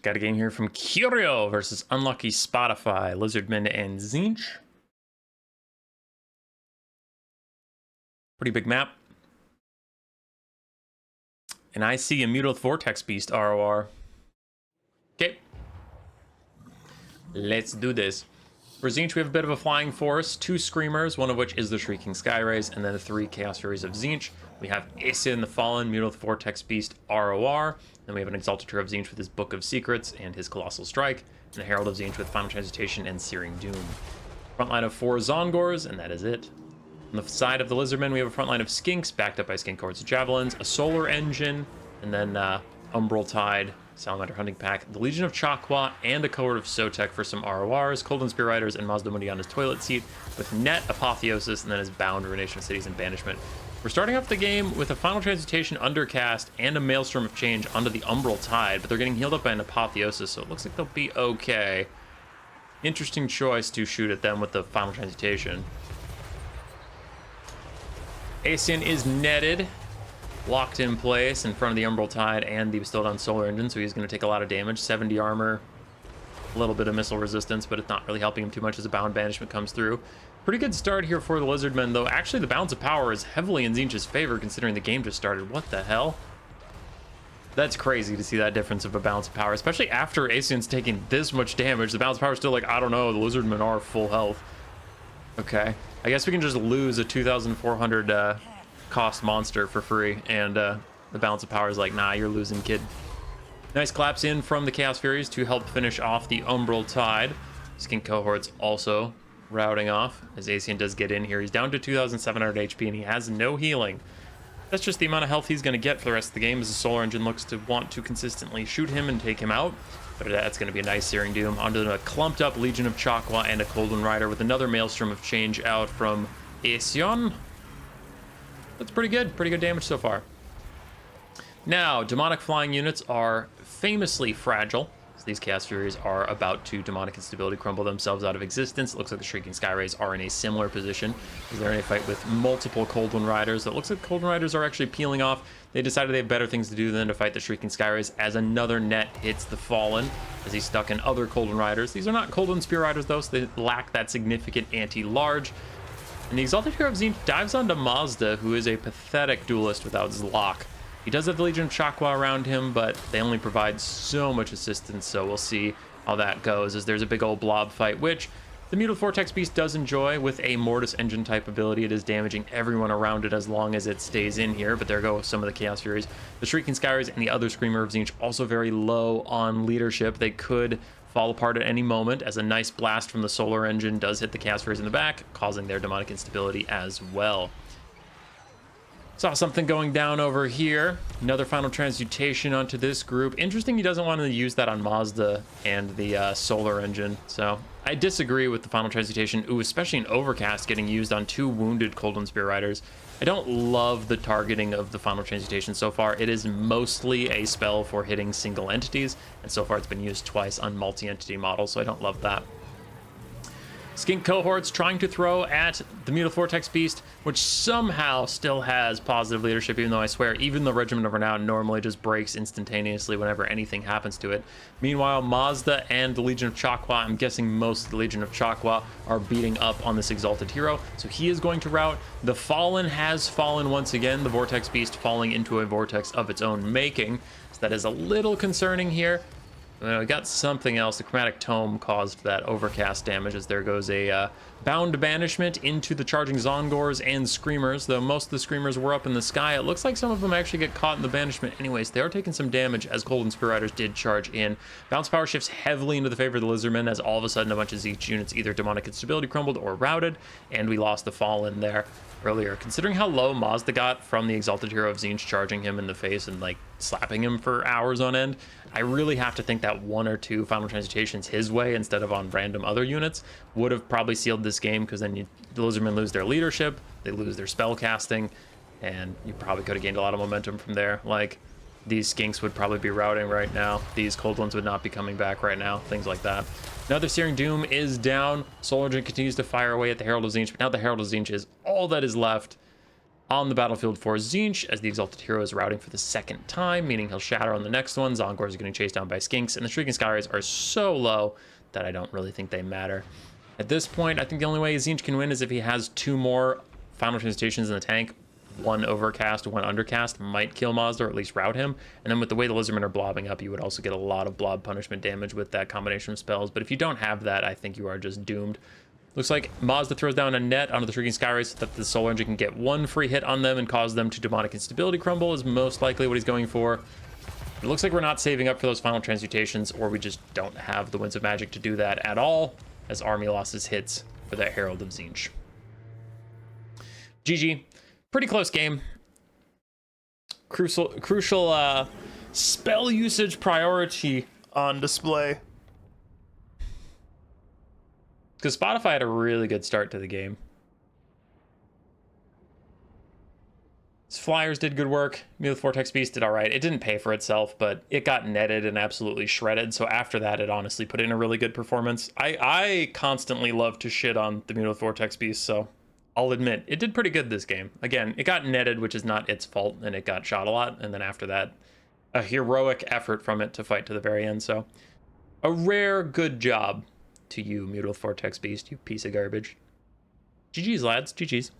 Got a game here from Curio versus Unlucky Spotify, Lizardman and Zinch. Pretty big map. And I see a Mutilith Vortex Beast ROR. Okay. Let's do this. For Zinch, we have a bit of a flying force, 2 Screamers, one of which is the Shrieking Skyrays, and then the 3 Chaos Furies of Zinch. We have Aeson the Fallen, Mutilith Vortex Beast ROR. Then we have an Exalted Hero of Zinch with his Book of Secrets and his Colossal Strike, and a Herald of Zinch with Final Transmutation and Searing Doom. Front line of 4 Zongors, and that is it. On the side of the Lizardmen, we have a front line of Skinks, backed up by Skink Hordes of Javelins, a Solar Engine, and then Umbral Tide, Salamander Hunting Pack, the Legion of Chakwa, and a cohort of Sotek for some RORs, Colden Spear Riders, and Mazda Mundi on his Toilet Seat, with Net, Apotheosis, and then his Bound, Ruination of Cities, and Banishment. We're starting off the game with a Final Transmutation Undercast and a Maelstrom of Change onto the Umbral Tide, but they're getting healed up by an Apotheosis, so it looks like they'll be okay. Interesting choice to shoot at them with the Final Transmutation. Aeson is netted, locked in place in front of the Umbral Tide and the Bestowed on Solar Engine, so he's going to take a lot of damage. 70 armor, a little bit of missile resistance, but it's not really helping him too much as a Bound Banishment comes through. Pretty good start here for the Lizardmen, though. Actually, the Balance of Power is heavily in Zinch's favor, considering the game just started. What the hell? That's crazy to see that difference of a Balance of Power, especially after Aeson's taking this much damage. The Balance of Power is still like, I don't know, the Lizardmen are full health. Okay, I guess we can just lose a 2,400 cost monster for free, and the Balance of Power is like, nah, you're losing, kid. Nice collapse in from the Chaos Furies to help finish off the Umbral Tide. Skink cohorts also routing off as Aeson does get in here. He's down to 2,700 HP and he has no healing. That's just the amount of health he's going to get for the rest of the game, as the Solar Engine looks to want to consistently shoot him and take him out. But that's going to be a nice Searing Doom onto a clumped up Legion of Chakwa and a Coldwind Rider with another Maelstrom of Change out from Aeson. That's pretty good damage so far. Now, demonic flying units are famously fragile, so these Chaos Furies are about to demonic instability crumble themselves out of existence. It looks like the Shrieking Skyrays are in a similar position, as they're in a fight with multiple Coldwind Riders. It looks like the Coldwind Riders are actually peeling off. They decided they have better things to do than to fight the Shrieking Skyrays, as another net hits the Fallen, as he's stuck in other Coldwind Riders. These are not Coldwind Spear Riders, though, so they lack that significant anti-large. And the Exalted Hero of Zinch dives onto Mazda, who is a pathetic duelist without his lock. He does have the Legion of Chakwa around him, but they only provide so much assistance, so we'll see how that goes, as there's a big old blob fight, which the Mutilith Vortex Beast does enjoy with a Mortis Engine type ability. It is damaging everyone around it as long as it stays in here, but there go some of the Chaos Furies. The Shrieking Skyrays and the other Screamer of Zinch also very low on leadership. They could fall apart at any moment, as a nice blast from the Solar Engine does hit the Chaos Furies in the back, causing their demonic instability as well. Saw something going down over here. Another Final Transmutation onto this group. Interesting, he doesn't want to use that on Mazda and the Solar Engine. So I disagree with the Final Transmutation. Ooh, especially in Overcast getting used on 2 wounded Coldwind Spear Riders. I don't love the targeting of the Final Transmutation so far. It is mostly a spell for hitting single entities, and so far it's been used twice on multi-entity models, so I don't love that. Skink cohorts trying to throw at the Mutilith Vortex Beast, which somehow still has positive leadership, even though I swear even the Regiment of Renown normally just breaks instantaneously whenever anything happens to it. Meanwhile, Mazda and the Legion of Chakwa, I'm guessing most of the Legion of Chakwa, are beating up on this Exalted Hero, so he is going to rout. The Fallen has fallen once again, the Vortex Beast falling into a vortex of its own making, so that is a little concerning here. We got something else. The Chromatic Tome caused that Overcast damage, as there goes a Bound Banishment into the charging Zongors and Screamers. Though most of the Screamers were up in the sky, it looks like some of them actually get caught in the Banishment anyways. They are taking some damage, as Coldwind Spear Riders did charge in. Bounce Power shifts heavily into the favor of the Lizardmen, as all of a sudden a bunch of Zinch units either demonic instability crumbled or routed, and we lost the Fallen there earlier. Considering how low Mazda got from the Exalted Hero of Zinch charging him in the face and like slapping him for hours on end, I really have to think that 1 or 2 Final Transmutations his way instead of on random other units would have probably sealed this game, because then the Lizardmen lose their leadership, they lose their spell casting, and you probably could have gained a lot of momentum from there. Like, these Skinks would probably be routing right now, these Cold Ones would not be coming back right now, things like that. Another Searing Doom is down. Solar Engine continues to fire away at the Herald of Zinch, but now the Herald of Zinch is all that is left. on the battlefield for Tzeentch, as the Exalted Hero is routing for the second time, meaning he'll shatter on the next one. Zongor is getting chased down by Skinks, and the Shrieking Skyrays are so low that I don't really think they matter. At this point, I think the only way Tzeentch can win is if he has 2 more Final Transmutations in the tank. 1 overcast, 1 undercast might kill Mazda, or at least rout him. And then with the way the Lizardmen are blobbing up, you would also get a lot of blob punishment damage with that combination of spells. But if you don't have that, I think you are just doomed. Looks like Mazda throws down a net onto the Shrieking Skyrays so that the Solar Engine can get 1 free hit on them and cause them to Demonic Instability crumble is most likely what he's going for. It looks like we're not saving up for those Final Transmutations, or we just don't have the Winds of Magic to do that at all, as Army losses hits for that Herald of Tzeentch. GG. Pretty close game. Crucial spell usage priority on display. Because Spotify had a really good start to the game. His Flyers did good work. Muth Vortex Beast did all right. It didn't pay for itself, but it got netted and absolutely shredded. So after that, it honestly put in a really good performance. I constantly love to shit on the Muth Vortex Beast, so I'll admit, it did pretty good this game. Again, it got netted, which is not its fault, and it got shot a lot. And then after that, a heroic effort from it to fight to the very end. So a rare good job to you, Mutal Vortex Beast, you piece of garbage. GG's, lads. GG's.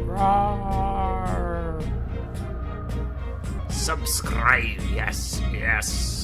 Roar. Subscribe, yes, yes.